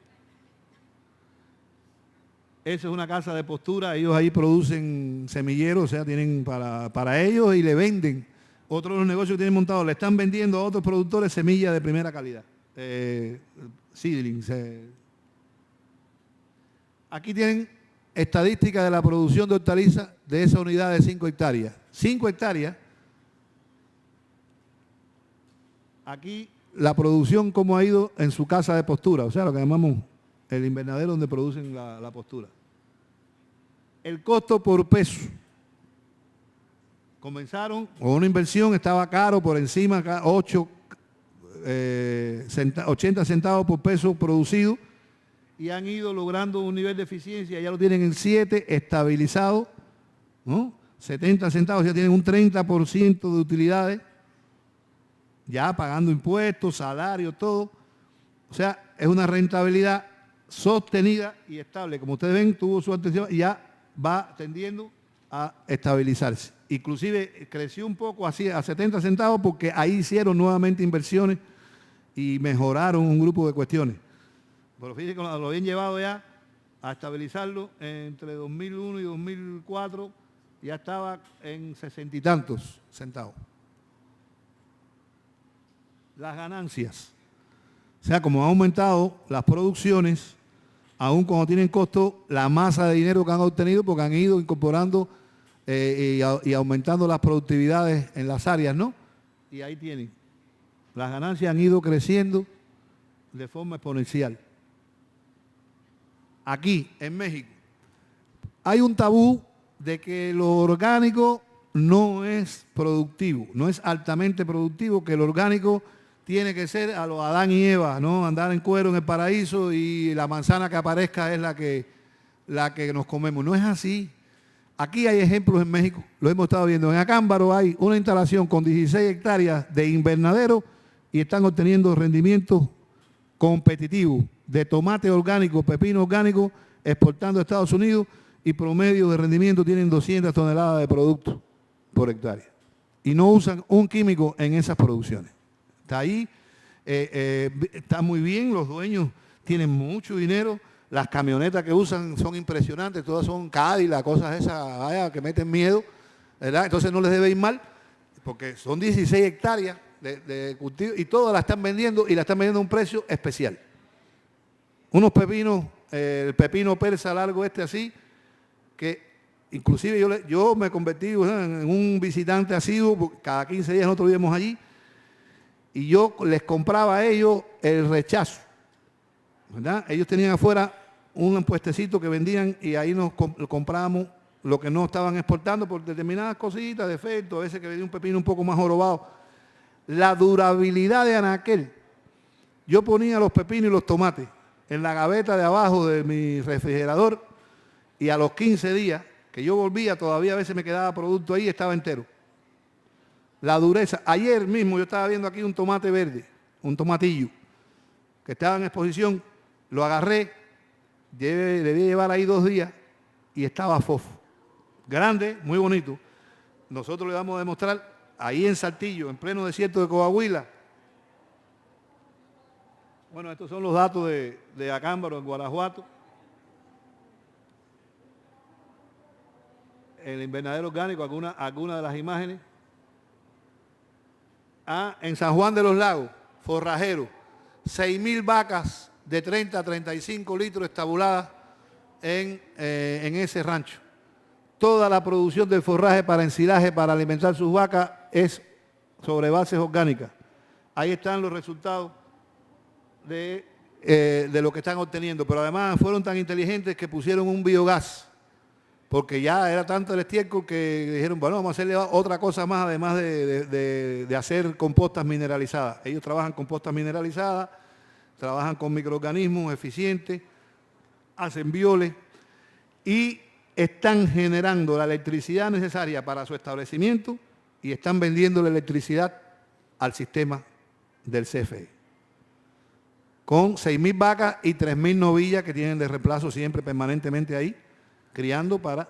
Speaker 3: Esa es una casa de postura, ellos ahí producen semilleros, o sea, tienen para ellos y le venden. Otros de los negocios que tienen montados le están vendiendo a otros productores semillas de primera calidad, seedlings. Aquí tienen estadísticas de la producción de hortalizas de esa unidad de 5 hectáreas. 5 hectáreas, aquí la producción cómo ha ido en su casa de postura, o sea, lo que llamamos el invernadero donde producen la postura. El costo por peso. Comenzaron con una inversión, estaba caro, por encima 80 centavos por peso producido, y han ido logrando un nivel de eficiencia, ya lo tienen en 7, estabilizado, ¿no? 70 centavos, ya tienen un 30% de utilidades, ya pagando impuestos, salarios, todo. O sea, es una rentabilidad sostenida y estable. Como ustedes ven, tuvo su atención y ya va tendiendo a estabilizarse. Inclusive creció un poco así a 70 centavos porque ahí hicieron nuevamente inversiones y mejoraron un grupo de cuestiones. Pero fíjense que lo habían llevado ya a estabilizarlo entre 2001 y 2004, ya estaba en 60 y tantos centavos. Las ganancias. O sea, como han aumentado las producciones, aun cuando tienen costo, la masa de dinero que han obtenido porque han ido incorporando y aumentando las productividades en las áreas, ¿no? Y ahí tienen. Las ganancias han ido creciendo de forma exponencial. Aquí, en México, hay un tabú de que lo orgánico no es productivo, no es altamente productivo, que lo orgánico tiene que ser a los Adán y Eva, ¿no? Andar en cuero en el paraíso y la manzana que aparezca es la que nos comemos. No es así. Aquí hay ejemplos en México, lo hemos estado viendo. En Acámbaro hay una instalación con 16 hectáreas de invernadero y están obteniendo rendimientos competitivos de tomate orgánico, pepino orgánico, exportando a Estados Unidos y promedio de rendimiento tienen 200 toneladas de producto por hectárea. Y no usan un químico en esas producciones. Está ahí, está muy bien, los dueños tienen mucho dinero. Las camionetas que usan son impresionantes, todas son Cadillac, cosas esas, vaya, que meten miedo, ¿verdad? Entonces no les debe ir mal, porque son 16 hectáreas de cultivo y todas las están vendiendo y la están vendiendo a un precio especial. Unos pepinos, el pepino persa largo así, que inclusive yo me convertí en un visitante asiduo, cada 15 días nosotros íbamos allí, y yo les compraba a ellos el rechazo, ¿verdad? Ellos tenían afuera un puestecito que vendían y ahí nos comprábamos lo que no estaban exportando por determinadas cositas, defectos, a veces que venía un pepino un poco más jorobado. La durabilidad de anaquel, yo ponía los pepinos y los tomates en la gaveta de abajo de mi refrigerador y a los 15 días que yo volvía, todavía a veces me quedaba producto ahí y estaba entero. La dureza, ayer mismo yo estaba viendo aquí un tomate verde, un tomatillo, que estaba en exposición, lo agarré, debí llevar ahí 2 días y estaba fofo. Grande, muy bonito. Nosotros le vamos a demostrar ahí en Saltillo, en pleno desierto de Coahuila. Bueno, estos son los datos de Acámbaro, en Guanajuato. El invernadero orgánico, algunas de las imágenes. En San Juan de los Lagos, forrajero, 6.000 vacas de 30 a 35 litros estabuladas en ese rancho. Toda la producción del forraje para ensilaje, para alimentar sus vacas, es sobre bases orgánicas. Ahí están los resultados de lo que están obteniendo. Pero además fueron tan inteligentes que pusieron un biogás, porque ya era tanto el estiércol que dijeron, bueno, vamos a hacerle otra cosa más, además de hacer compostas mineralizadas. Ellos trabajan compostas mineralizadas, trabajan con microorganismos eficientes, hacen bioles y están generando la electricidad necesaria para su establecimiento y están vendiendo la electricidad al sistema del CFE. Con 6.000 vacas y 3.000 novillas que tienen de reemplazo siempre permanentemente ahí, criando para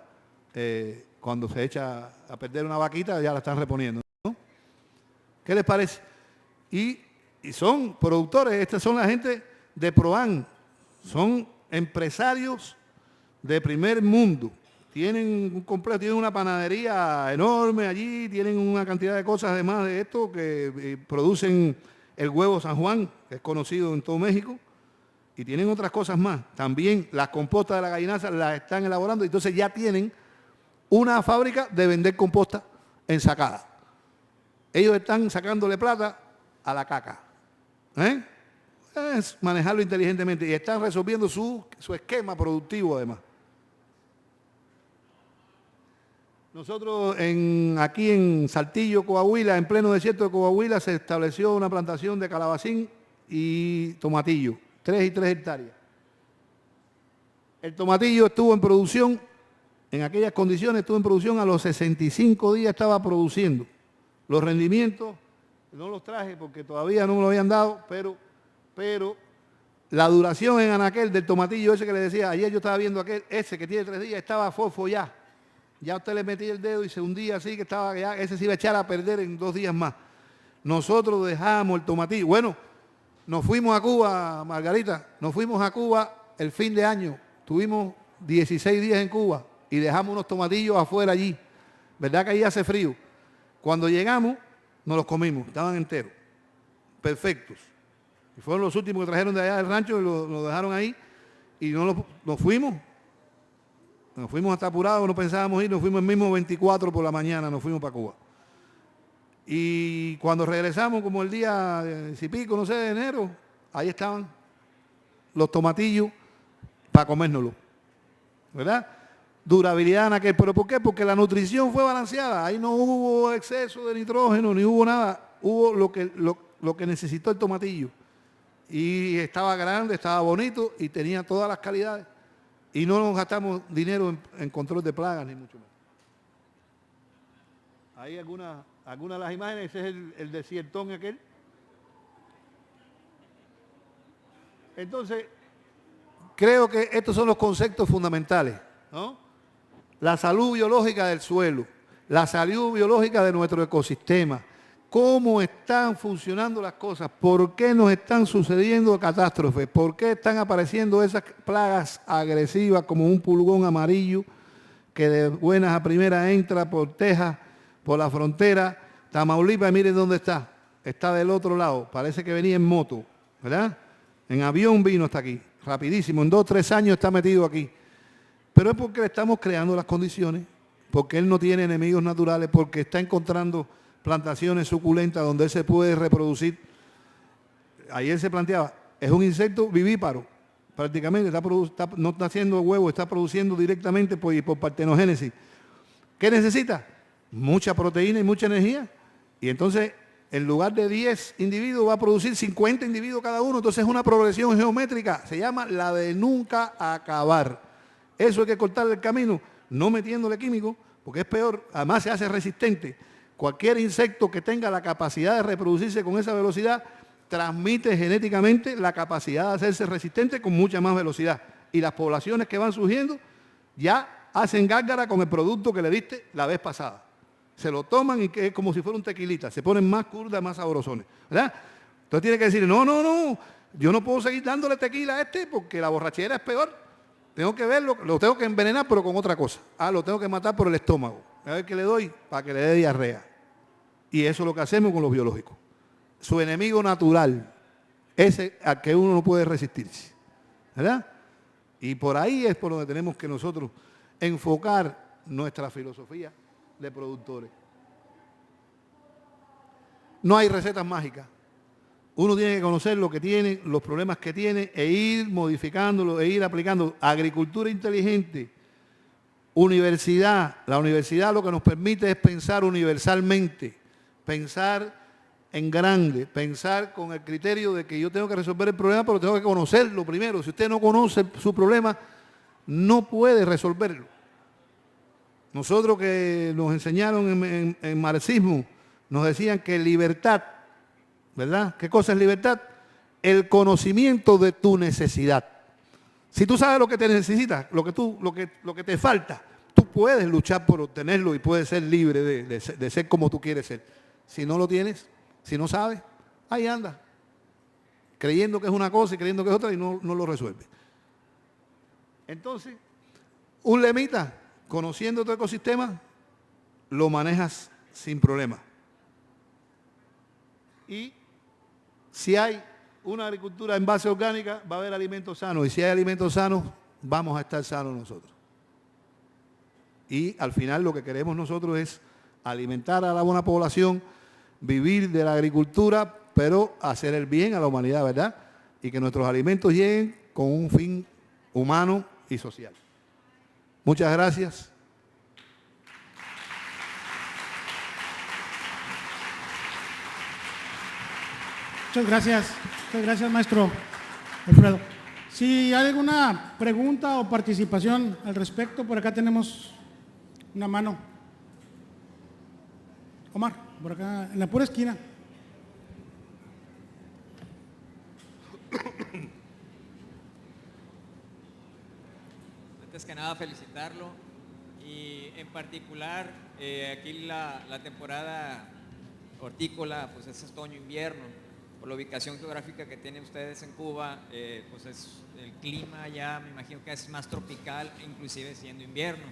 Speaker 3: cuando se echa a perder una vaquita ya la están reponiendo, ¿no? ¿Qué les parece? Y son productores, estas son la gente de Proan, son empresarios de primer mundo, tienen un complejo, tienen una panadería enorme allí, tienen una cantidad de cosas además de esto que producen el huevo San Juan, que es conocido en todo México, y tienen otras cosas más. También las compostas de la gallinaza las están elaborando, entonces ya tienen una fábrica de vender composta ensacada. Ellos están sacándole plata a la caca. Es manejarlo inteligentemente y están resolviendo su esquema productivo además. Nosotros aquí en Saltillo, Coahuila, en pleno desierto de Coahuila, se estableció una plantación de calabacín y tomatillo, 3 y 3 hectáreas. El tomatillo estuvo en producción, en aquellas condiciones estuvo en producción, a los 65 días estaba produciendo. Los rendimientos, no los traje porque todavía no me lo habían dado, pero la duración en anaquel del tomatillo ese que le decía, ayer yo estaba viendo ese que tiene 3 días, estaba fofo ya. Ya usted le metía el dedo y se hundía así, que estaba ya, ese se iba a echar a perder en 2 días más. Nosotros dejamos el tomatillo. Bueno, nos fuimos a Cuba, Margarita, nos fuimos a Cuba el fin de año. Tuvimos 16 días en Cuba y dejamos unos tomatillos afuera allí. ¿Verdad que ahí hace frío? Cuando llegamos, nos los comimos, estaban enteros, perfectos. Y fueron los últimos que trajeron de allá del rancho y lo dejaron ahí. y nos fuimos. Nos fuimos hasta apurados, no pensábamos ir, nos fuimos el mismo 24 por la mañana, nos fuimos para Cuba. Y cuando regresamos, como el día si pico, no sé, de enero, ahí estaban los tomatillos para comérnoslos, ¿verdad? Durabilidad en aquel, ¿pero por qué? Porque la nutrición fue balanceada, ahí no hubo exceso de nitrógeno, ni hubo nada, hubo lo que necesitó el tomatillo. Y estaba grande, estaba bonito y tenía todas las calidades. Y no nos gastamos dinero en control de plagas, ni mucho más. Hay algunas de las imágenes, ese es el desiertón aquel. Entonces, creo que estos son los conceptos fundamentales, ¿no? La salud biológica del suelo, la salud biológica de nuestro ecosistema, cómo están funcionando las cosas, por qué nos están sucediendo catástrofes, por qué están apareciendo esas plagas agresivas como un pulgón amarillo que de buenas a primeras entra por Texas, por la frontera, Tamaulipas, miren dónde está del otro lado, parece que venía en moto, ¿verdad? En avión vino hasta aquí, rapidísimo, en 2 o 3 años está metido aquí. Pero es porque le estamos creando las condiciones, porque él no tiene enemigos naturales, porque está encontrando plantaciones suculentas donde él se puede reproducir. Ayer se planteaba, es un insecto vivíparo, prácticamente, no está haciendo huevo, está produciendo directamente por partenogénesis. ¿Qué necesita? Mucha proteína y mucha energía. Y entonces, en lugar de 10 individuos, va a producir 50 individuos cada uno. Entonces es una progresión geométrica, se llama la de nunca acabar. Eso hay que cortarle el camino, no metiéndole químicos, porque es peor, además se hace resistente. Cualquier insecto que tenga la capacidad de reproducirse con esa velocidad, transmite genéticamente la capacidad de hacerse resistente con mucha más velocidad. Y las poblaciones que van surgiendo ya hacen gárgara con el producto que le diste la vez pasada. Se lo toman y que es como si fuera un tequilita, se ponen más curdas, más sabrosones, ¿verdad? Entonces tiene que decir, no, yo no puedo seguir dándole tequila a este porque la borrachera es peor. Tengo que verlo, lo tengo que envenenar, pero con otra cosa. Lo tengo que matar por el estómago. A ver qué le doy para que le dé diarrea. Y eso es lo que hacemos con los biológicos. Su enemigo natural, ese al que uno no puede resistirse, ¿verdad? Y por ahí es por donde tenemos que nosotros enfocar nuestra filosofía de productores. No hay recetas mágicas. Uno tiene que conocer lo que tiene, los problemas que tiene e ir modificándolo, e ir aplicando. Agricultura inteligente, universidad. La universidad lo que nos permite es pensar universalmente, pensar en grande, pensar con el criterio de que yo tengo que resolver el problema, pero tengo que conocerlo primero. Si usted no conoce su problema, no puede resolverlo. Nosotros que nos enseñaron en marxismo, nos decían que libertad, ¿verdad? ¿Qué cosa es libertad? El conocimiento de tu necesidad. Si tú sabes lo que te necesitas, lo que te falta, tú puedes luchar por obtenerlo y puedes ser libre de ser como tú quieres ser. Si no lo tienes, si no sabes, ahí anda, creyendo que es una cosa y creyendo que es otra y no lo resuelve. Entonces, un lemita, conociendo tu ecosistema, lo manejas sin problema. Y si hay una agricultura en base orgánica, va a haber alimentos sanos. Y si hay alimentos sanos, vamos a estar sanos nosotros. Y al final lo que queremos nosotros es alimentar a la buena población, vivir de la agricultura, pero hacer el bien a la humanidad, ¿verdad? Y que nuestros alimentos lleguen con un fin humano y social. Muchas gracias.
Speaker 1: Muchas gracias, maestro Alfredo. Si hay alguna pregunta o participación al respecto, por acá tenemos una mano. Omar, por acá, en la pura esquina.
Speaker 4: Antes que nada, felicitarlo y en particular aquí la temporada hortícola pues es otoño-invierno. Por la ubicación geográfica que tienen ustedes en Cuba, pues es el clima ya me imagino que es más tropical, inclusive siendo invierno.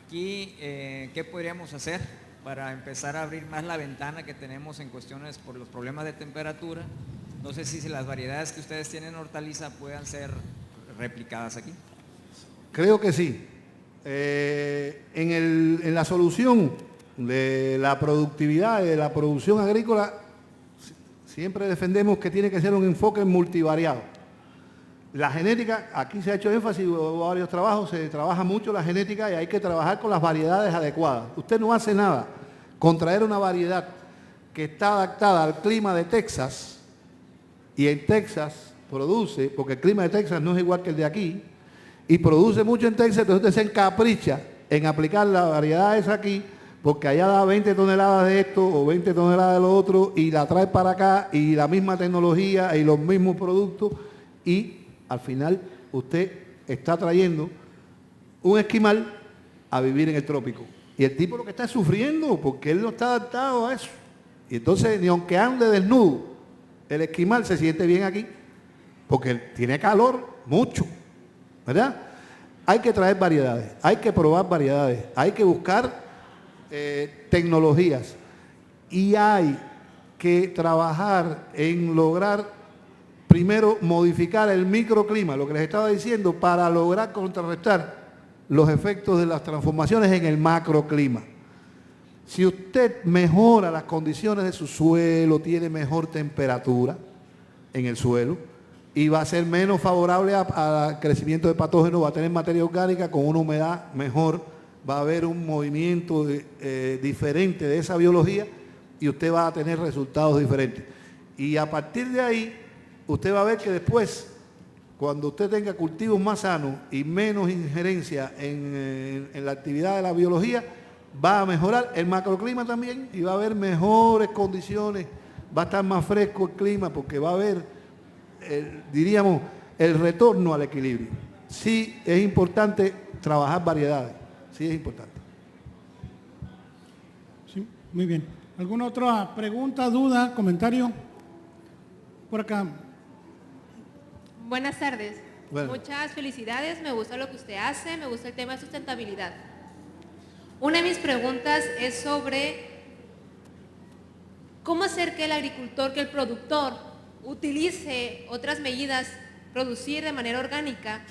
Speaker 4: Aquí, ¿qué podríamos hacer para empezar a abrir más la ventana que tenemos en cuestiones por los problemas de temperatura? No sé si las variedades que ustedes tienen en hortaliza puedan ser replicadas aquí.
Speaker 3: Creo que sí. En la solución de la productividad, de la producción agrícola, siempre defendemos que tiene que ser un enfoque multivariado. La genética, aquí se ha hecho énfasis, hubo varios trabajos, se trabaja mucho la genética y hay que trabajar con las variedades adecuadas. Usted no hace nada con traer una variedad que está adaptada al clima de Texas, y en Texas produce, porque el clima de Texas no es igual que el de aquí, y produce mucho en Texas, entonces usted se encapricha en aplicar las variedades aquí, porque allá da 20 toneladas de esto o 20 toneladas de lo otro, y la trae para acá, y la misma tecnología y los mismos productos, y al final usted está trayendo un esquimal a vivir en el trópico. Y el tipo lo que está es sufriendo, porque él no está adaptado a eso. Y entonces, ni aunque ande desnudo, el esquimal se siente bien aquí, porque tiene calor mucho, ¿verdad? Hay que traer variedades, hay que probar variedades, hay que buscar tecnologías, y hay que trabajar en lograr primero modificar el microclima, lo que les estaba diciendo, para lograr contrarrestar los efectos de las transformaciones en el macroclima. Si usted mejora las condiciones de su suelo, tiene mejor temperatura en el suelo y va a ser menos favorable al crecimiento de patógenos, va a tener materia orgánica con una humedad mejor, va a haber un movimiento diferente de esa biología y usted va a tener resultados diferentes. Y a partir de ahí, usted va a ver que después, cuando usted tenga cultivos más sanos y menos injerencia en la actividad de la biología, va a mejorar el macroclima también y va a haber mejores condiciones, va a estar más fresco el clima porque va a haber, diríamos, el retorno al equilibrio. Sí es importante trabajar variedades, sí es importante.
Speaker 1: Sí, muy bien. ¿Alguna otra pregunta, duda, comentario? Por acá.
Speaker 5: Buenas tardes.
Speaker 3: Bueno.
Speaker 5: Muchas felicidades, me gusta lo que usted hace, me gusta el tema de sustentabilidad. Una de mis preguntas es sobre cómo hacer que el agricultor, que el productor utilice otras medidas, producir de manera orgánica.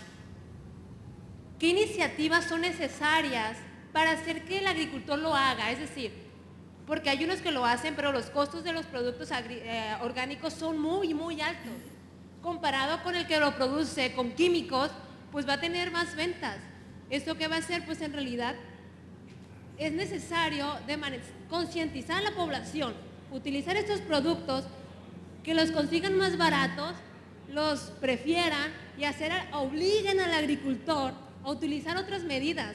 Speaker 5: ¿Qué iniciativas son necesarias para hacer que el agricultor lo haga? Es decir, porque hay unos que lo hacen, pero los costos de los productos orgánicos son muy, muy altos. Comparado con el que lo produce con químicos, pues va a tener más ventas. ¿Esto qué va a hacer? Pues en realidad es necesario concientizar a la población, utilizar estos productos, que los consigan más baratos, los prefieran y obliguen al agricultor a utilizar otras medidas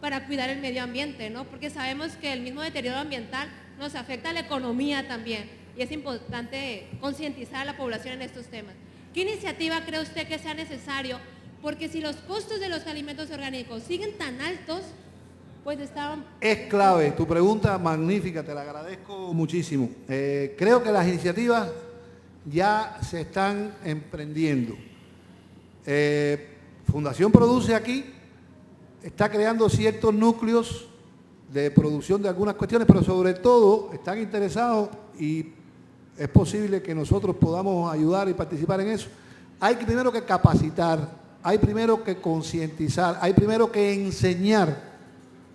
Speaker 5: para cuidar el medio ambiente, ¿no? Porque sabemos que el mismo deterioro ambiental nos afecta a la economía también y es importante concientizar a la población en estos temas. ¿Qué iniciativa cree usted que sea necesario? Porque si los costos de los alimentos orgánicos siguen tan altos, pues estaban...
Speaker 3: Es clave, tu pregunta magnífica, te la agradezco muchísimo. Creo que las iniciativas ya se están emprendiendo. Fundación Produce aquí está creando ciertos núcleos de producción de algunas cuestiones, pero sobre todo están interesados y es posible que nosotros podamos ayudar y participar en eso. Hay primero que capacitar, hay primero que concientizar, hay primero que enseñar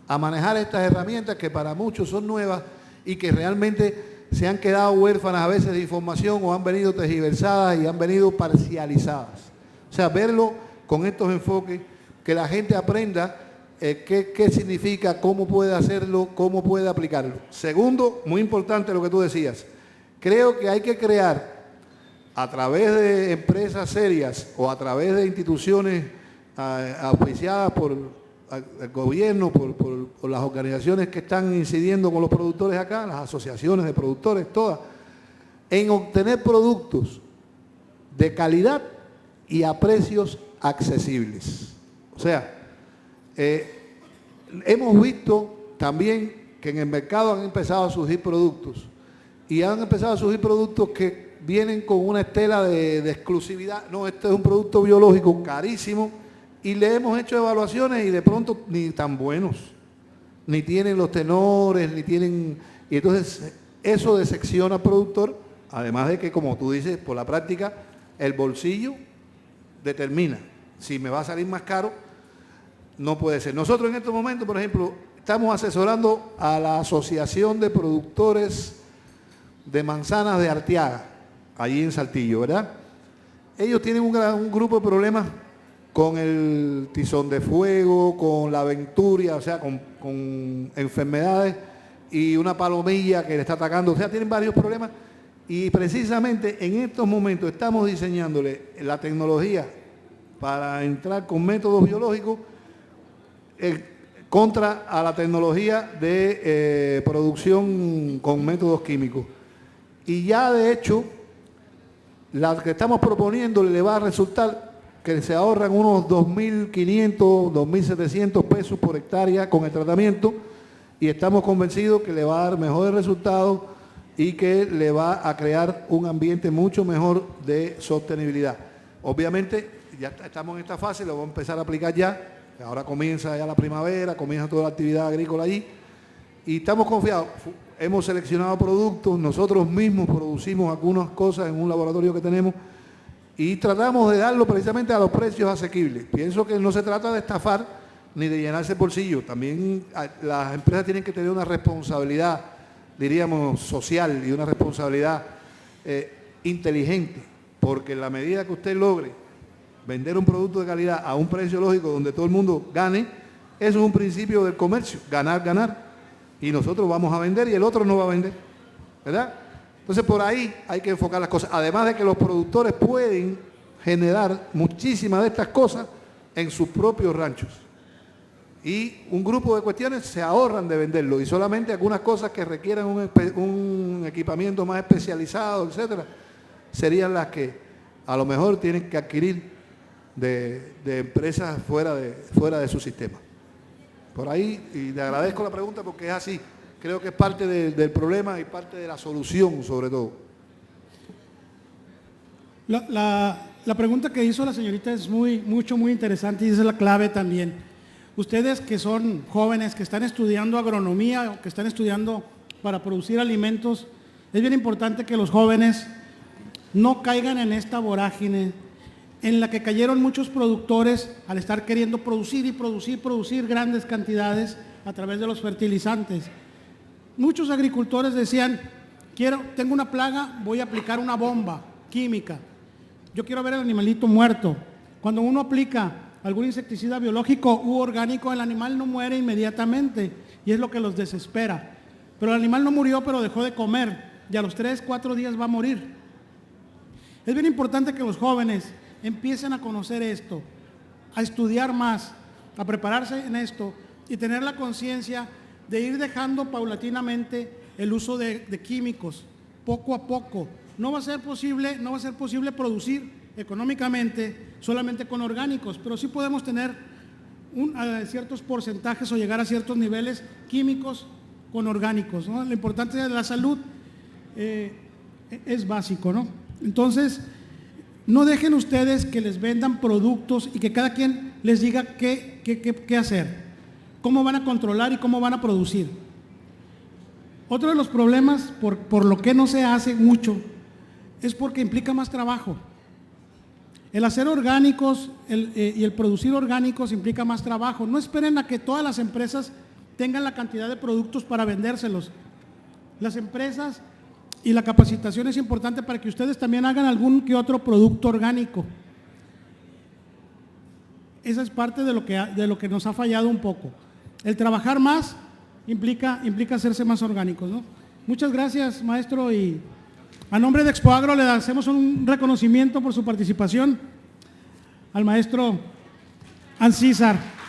Speaker 3: a manejar estas herramientas que para muchos son nuevas y que realmente se han quedado huérfanas a veces de información o han venido tergiversadas y han venido parcializadas. O sea, verlo con estos enfoques, que la gente aprenda qué significa, cómo puede hacerlo, cómo puede aplicarlo. Segundo, muy importante lo que tú decías, creo que hay que crear a través de empresas serias o a través de instituciones auspiciadas por el gobierno, por las organizaciones que están incidiendo con los productores acá, las asociaciones de productores, todas, en obtener productos de calidad y a precios accesibles. O sea, hemos visto también que en el mercado han empezado a surgir productos y han empezado a surgir productos que vienen con una estela de exclusividad. No, este es un producto biológico carísimo y le hemos hecho evaluaciones y de pronto ni tan buenos, ni tienen los tenores, ni tienen... Y entonces eso decepciona al productor, además de que, como tú dices, por la práctica, el bolsillo determina. Si me va a salir más caro, no puede ser. Nosotros en estos momentos, por ejemplo, estamos asesorando a la Asociación de Productores de Manzanas de Arteaga, allí en Saltillo, ¿verdad? Ellos tienen un grupo de problemas con el tizón de fuego, con la venturia, o sea, con enfermedades y una palomilla que le está atacando. O sea, tienen varios problemas y precisamente en estos momentos estamos diseñándole la tecnología para entrar con métodos biológicos contra a la tecnología de producción con métodos químicos. Y ya de hecho, la que estamos proponiendo le va a resultar que se ahorran unos 2.500, 2.700 pesos por hectárea con el tratamiento y estamos convencidos que le va a dar mejores resultados y que le va a crear un ambiente mucho mejor de sostenibilidad. Obviamente, ya estamos en esta fase, lo vamos a empezar a aplicar ya. Ahora comienza ya la primavera, comienza toda la actividad agrícola allí y estamos confiados. Hemos seleccionado productos, nosotros mismos producimos algunas cosas en un laboratorio que tenemos y tratamos de darlo precisamente a los precios asequibles. Pienso que no se trata de estafar ni de llenarse el bolsillo. También las empresas tienen que tener una responsabilidad, diríamos, social y una responsabilidad inteligente, porque en la medida que usted logre vender un producto de calidad a un precio lógico donde todo el mundo gane, eso es un principio del comercio, ganar, ganar. Y nosotros vamos a vender y el otro no va a vender, ¿verdad? Entonces por ahí hay que enfocar las cosas. Además de que los productores pueden generar muchísimas de estas cosas en sus propios ranchos. Y un grupo de cuestiones se ahorran de venderlo y solamente algunas cosas que requieran un equipamiento más especializado, etcétera, serían las que a lo mejor tienen que adquirir de empresas fuera de su sistema. Por ahí, y le agradezco la pregunta porque es así. Creo que es parte del problema y parte de la solución, sobre todo.
Speaker 1: La pregunta que hizo la señorita es muy interesante y esa es la clave también. Ustedes que son jóvenes, que están estudiando agronomía o que están estudiando para producir alimentos, es bien importante que los jóvenes no caigan en esta vorágine en la que cayeron muchos productores al estar queriendo producir y producir grandes cantidades a través de los fertilizantes. Muchos agricultores decían, tengo una plaga, voy a aplicar una bomba química. Yo quiero ver el animalito muerto. Cuando uno aplica algún insecticida biológico u orgánico, el animal no muere inmediatamente y es lo que los desespera. Pero el animal no murió, pero dejó de comer y a los 3, 4 días va a morir. Es bien importante que los jóvenes empiecen a conocer esto, a estudiar más, a prepararse en esto y tener la conciencia de ir dejando paulatinamente el uso de químicos, poco a poco. No va a ser posible producir económicamente solamente con orgánicos, pero sí podemos tener ciertos porcentajes o llegar a ciertos niveles químicos con orgánicos, ¿no? La importancia de la salud es básico, ¿no? Entonces, no dejen ustedes que les vendan productos y que cada quien les diga qué hacer, cómo van a controlar y cómo van a producir. Otro de los problemas por lo que no se hace mucho es porque implica más trabajo. El hacer orgánicos y el producir orgánicos implica más trabajo. No esperen a que todas las empresas tengan la cantidad de productos para vendérselos. Las empresas y la capacitación es importante para que ustedes también hagan algún que otro producto orgánico. Esa es parte de lo que nos ha fallado un poco. El trabajar más implica hacerse más orgánicos, ¿no? Muchas gracias, maestro, y a nombre de Expoagro le hacemos un reconocimiento por su participación al maestro Ancísar.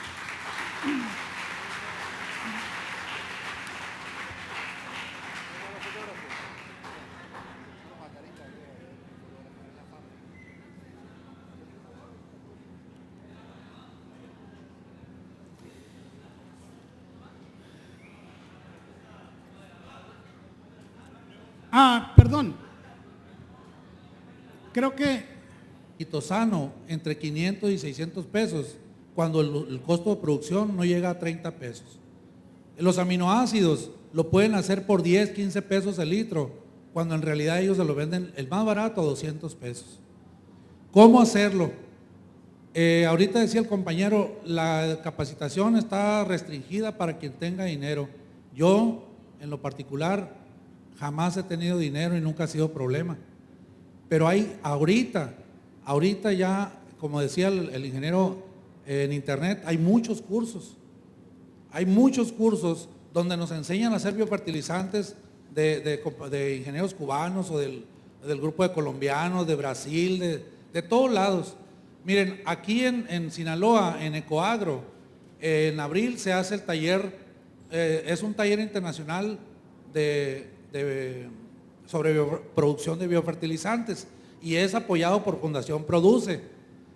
Speaker 1: Perdón. Creo que
Speaker 6: Quitosano entre 500 y 600 pesos cuando el costo de producción no llega a 30 pesos. Los aminoácidos lo pueden hacer por 10, 15 pesos el litro, cuando en realidad ellos se lo venden el más barato a 200 pesos. ¿Cómo hacerlo? Ahorita decía el compañero, la capacitación está restringida para quien tenga dinero. Yo, en lo particular, jamás he tenido dinero y nunca ha sido problema. Pero hay ahorita ya, como decía el ingeniero, en internet hay muchos cursos. Hay muchos cursos donde nos enseñan a hacer biofertilizantes de ingenieros cubanos o del grupo de colombianos, de Brasil, de todos lados. Miren, aquí en Sinaloa, en Ecoagro, en abril se hace el taller, es un taller internacional sobre producción de biofertilizantes y es apoyado por Fundación Produce.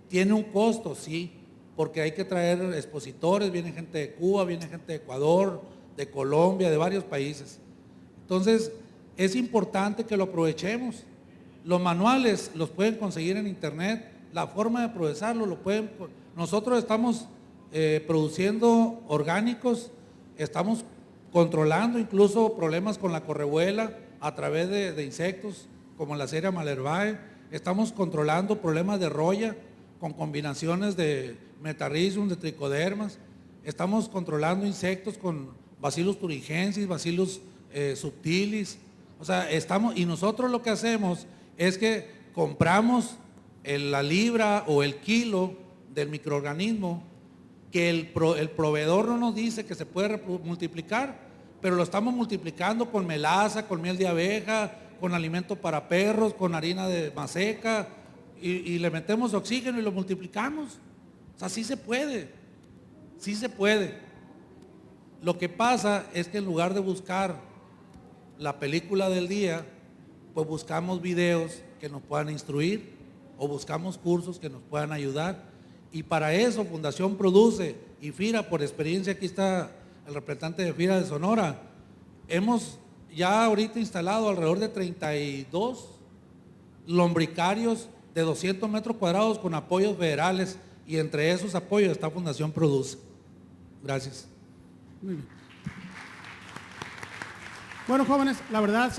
Speaker 6: Tiene un costo, sí, porque hay que traer expositores, viene gente de Cuba, viene gente de Ecuador, de Colombia, de varios países. Entonces, es importante que lo aprovechemos. Los manuales los pueden conseguir en internet, la forma de procesarlo lo pueden. Nosotros estamos produciendo orgánicos, estamos controlando incluso problemas con la correhuela a través de insectos como la Seria malherbae, estamos controlando problemas de roya con combinaciones de metarrhizium, de tricodermas, estamos controlando insectos con Bacillus thuringiensis, Bacillus subtilis, o sea, y nosotros lo que hacemos es que compramos la libra o el kilo del microorganismo que el proveedor no nos dice que se puede multiplicar, pero lo estamos multiplicando con melaza, con miel de abeja, con alimento para perros, con harina de maseca, y le metemos oxígeno y lo multiplicamos. O sea, sí se puede, sí se puede. Lo que pasa es que en lugar de buscar la película del día, pues buscamos videos que nos puedan instruir o buscamos cursos que nos puedan ayudar. Y para eso Fundación Produce y FIRA, por experiencia, aquí está el representante de FIRA de Sonora, hemos ya ahorita instalado alrededor de 32 lombricarios de 200 metros cuadrados con apoyos federales, y entre esos apoyos está Fundación Produce. Gracias.
Speaker 1: Muy bien. Bueno, jóvenes, la verdad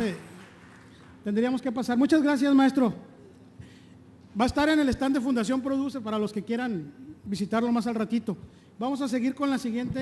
Speaker 1: tendríamos que pasar. Muchas gracias, maestro. Va a estar en el stand de Fundación Produce para los que quieran visitarlo más al ratito. Vamos a seguir con la siguiente.